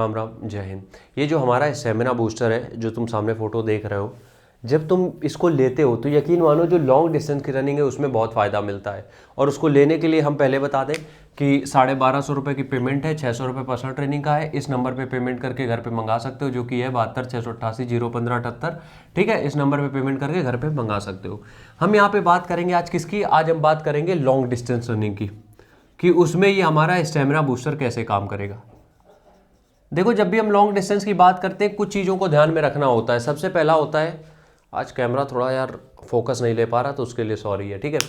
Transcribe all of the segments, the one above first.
राम राम, जय हिंद। ये जो हमारा स्टेमिना बूस्टर है, जो तुम सामने फोटो देख रहे हो, जब तुम इसको लेते हो तो यकीन मानो जो लॉन्ग डिस्टेंस की रनिंग है उसमें बहुत फ़ायदा मिलता है। और उसको लेने के लिए हम पहले बता दें कि 1250 की पेमेंट है, 600 रुपये पर्सनल ट्रेनिंग का है। इस नंबर पे पेमेंट करके घर पे मंगा सकते हो, जो कि है 72 688 01578। ठीक है, इस नंबर पे पेमेंट करके घर पे मंगा सकते हो। हम यहाँ पे बात करेंगे आज किसकी, आज हम बात करेंगे लॉन्ग डिस्टेंस रनिंग की, कि उसमें ये हमारा स्टेमिना बूस्टर कैसे काम करेगा। देखो, जब भी हम लॉन्ग डिस्टेंस की बात करते हैं कुछ चीज़ों को ध्यान में रखना होता है। सबसे पहला होता है, आज कैमरा थोड़ा यार फोकस नहीं ले पा रहा तो उसके लिए सॉरी है, ठीक है।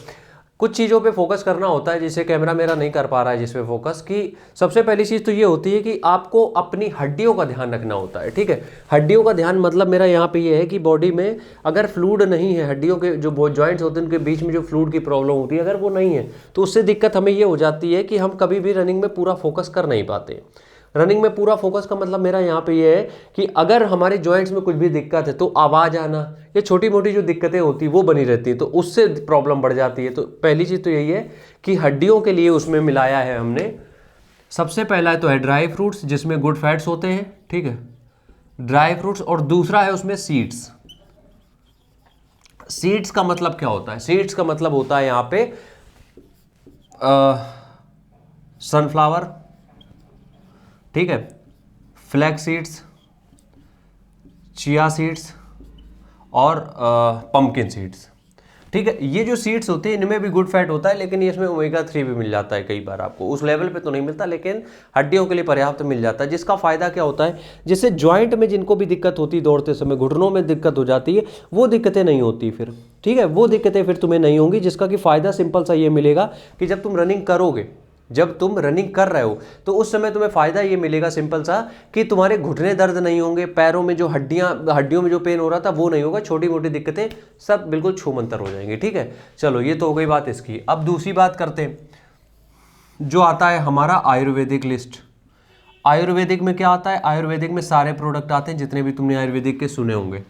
कुछ चीज़ों पे फोकस करना होता है, जिसे कैमरा मेरा नहीं कर पा रहा है जिस पे फोकस की। सबसे पहली चीज़ तो ये होती है कि आपको अपनी हड्डियों का ध्यान रखना होता है, ठीक है। हड्डियों का ध्यान मतलब मेरा यहाँ पे ये है कि बॉडी में अगर फ्लूइड नहीं है, हड्डियों के जो जॉइंट्स होते हैं उनके बीच में जो फ्लूइड की प्रॉब्लम होती है, अगर वो नहीं है तो उससे दिक्कत हमें ये हो जाती है कि हम कभी भी रनिंग में पूरा फोकस कर नहीं पाते। रनिंग में पूरा फोकस का मतलब मेरा यहाँ पे ये है कि अगर हमारे जॉइंट्स में कुछ भी दिक्कत है तो आवाज़ आना, ये छोटी मोटी जो दिक्कतें होती है वो बनी रहती है, तो उससे प्रॉब्लम बढ़ जाती है। तो पहली चीज़ तो यही है कि हड्डियों के लिए उसमें मिलाया है हमने। सबसे पहला तो है ड्राई फ्रूट्स, जिसमें गुड फैट्स होते हैं, ठीक है, ड्राई फ्रूट्स। और दूसरा है उसमें सीड्स। सीड्स का मतलब क्या होता है? सीड्स का मतलब होता है यहाँ पे सनफ्लावर, ठीक है, फ्लैक्स सीड्स, चिया सीड्स और पंपकिन सीड्स, ठीक है। ये जो सीड्स होते हैं इनमें भी गुड फैट होता है, लेकिन इसमें ओमेगा 3 भी मिल जाता है कई बार। आपको उस लेवल पे तो नहीं मिलता, लेकिन हड्डियों के लिए पर्याप्त मिल जाता है। जिसका फायदा क्या होता है, जिससे जॉइंट में जिनको भी दिक्कत होती है, दौड़ते समय घुटनों में दिक्कत हो जाती है, वो दिक्कतें नहीं होती फिर, ठीक है, वो दिक्कतें फिर तुम्हें नहीं होंगी। जिसका कि फायदा सिंपल सा ये मिलेगा कि जब तुम रनिंग करोगे, जब तुम रनिंग कर रहे हो तो उस समय तुम्हें फायदा ये मिलेगा सिंपल सा कि तुम्हारे घुटने दर्द नहीं होंगे, पैरों में जो हड्डियों में जो पेन हो रहा था वो नहीं होगा, छोटी मोटी दिक्कतें सब बिल्कुल छूमंतर हो जाएंगी, ठीक है। चलो, ये तो हो गई बात इसकी। अब दूसरी बात करते हैं, जो आता है हमारा आयुर्वेदिक लिस्ट। आयुर्वेदिक में क्या आता है? आयुर्वेदिक में सारे प्रोडक्ट आते हैं जितने भी तुमने आयुर्वेदिक के सुने होंगे,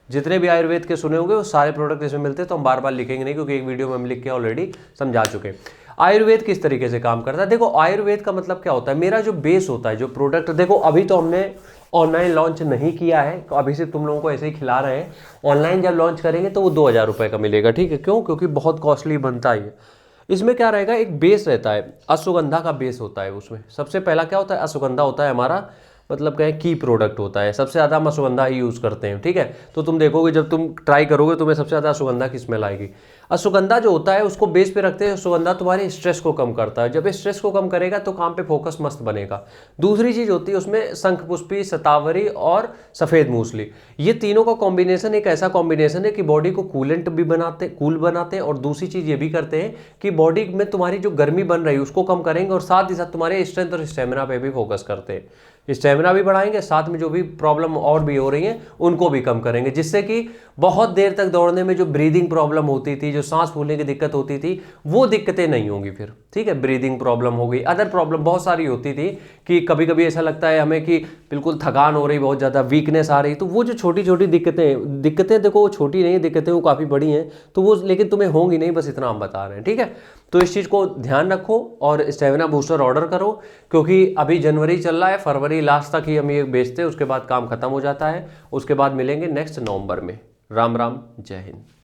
जितने भी आयुर्वेद के सुने होंगे वो सारे प्रोडक्ट इसमें मिलते हैं। तो हम बार बार लिखेंगे नहीं, क्योंकि एक वीडियो में हम लिख के ऑलरेडी समझा चुके हैं। आयुर्वेद किस तरीके से काम करता है, देखो आयुर्वेद का मतलब क्या होता है, मेरा जो बेस होता है, जो प्रोडक्ट, देखो अभी तो हमने ऑनलाइन लॉन्च नहीं किया है, तो अभी से तुम लोगों को ऐसे ही खिला रहे हैं। ऑनलाइन जब लॉन्च करेंगे तो वो 2000 रुपये का मिलेगा, ठीक है। क्यों? क्योंकि बहुत कॉस्टली बनता है। इसमें क्या रहेगा, एक बेस रहता है, अश्वगंधा का बेस होता है उसमें। सबसे पहला क्या होता है, अश्वगंधा होता है हमारा, मतलब क्या है, की प्रोडक्ट होता है। सबसे ज़्यादा हम अश्वगंधा ही यूज़ करते हैं, ठीक है। तो तुम देखोगे जब तुम ट्राई करोगे तुम्हें सबसे ज़्यादा अश्वगंधा की स्मेल आएगी। अश्वगंधा जो होता है उसको बेस पे रखते हैं। अश्वगंधा तुम्हारे स्ट्रेस को कम करता है, जब स्ट्रेस को कम करेगा तो काम पे फोकस मस्त बनेगा। दूसरी चीज़ होती है उसमें शंखपुष्पी, शतावरी और सफ़ेद मूसली। ये तीनों का कॉम्बिनेशन एक ऐसा कॉम्बिनेशन है कि बॉडी को कूलेंट भी बनाते, कूल बनाते हैं, और दूसरी चीज़ ये भी करते हैं कि बॉडी में तुम्हारी जो गर्मी बन रही है उसको कम करेंगे, और साथ ही साथ तुम्हारे स्ट्रेंथ और स्टेमिना पे भी फोकस करते हैं। स्टेमिना भी बढ़ाएंगे, साथ में जो भी प्रॉब्लम और भी हो रही हैं उनको भी कम करेंगे, जिससे कि बहुत देर तक दौड़ने में जो ब्रीदिंग प्रॉब्लम होती थी, जो सांस फूलने की दिक्कत होती थी, वो दिक्कतें नहीं होंगी फिर, ठीक है। ब्रीदिंग प्रॉब्लम हो गई, अदर प्रॉब्लम बहुत सारी होती थी कि कभी कभी ऐसा लगता है हमें कि बिल्कुल थकान हो रही, बहुत ज़्यादा वीकनेस आ रही, तो वो जो छोटी छोटी दिक्कतें देखो वो छोटी नहीं दिक्कतें, वो काफ़ी बड़ी हैं, तो वो लेकिन तुम्हें होंगी नहीं, बस इतना हम बता रहे हैं, ठीक है। तो इस चीज़ को ध्यान रखो और स्टेमिना बूस्टर ऑर्डर करो, क्योंकि अभी जनवरी चल रहा है, फरवरी लास्ट तक ही हम ये बेचते हैं, उसके बाद काम खत्म हो जाता है। उसके बाद मिलेंगे नेक्स्ट नवंबर में। राम राम, जय हिंद।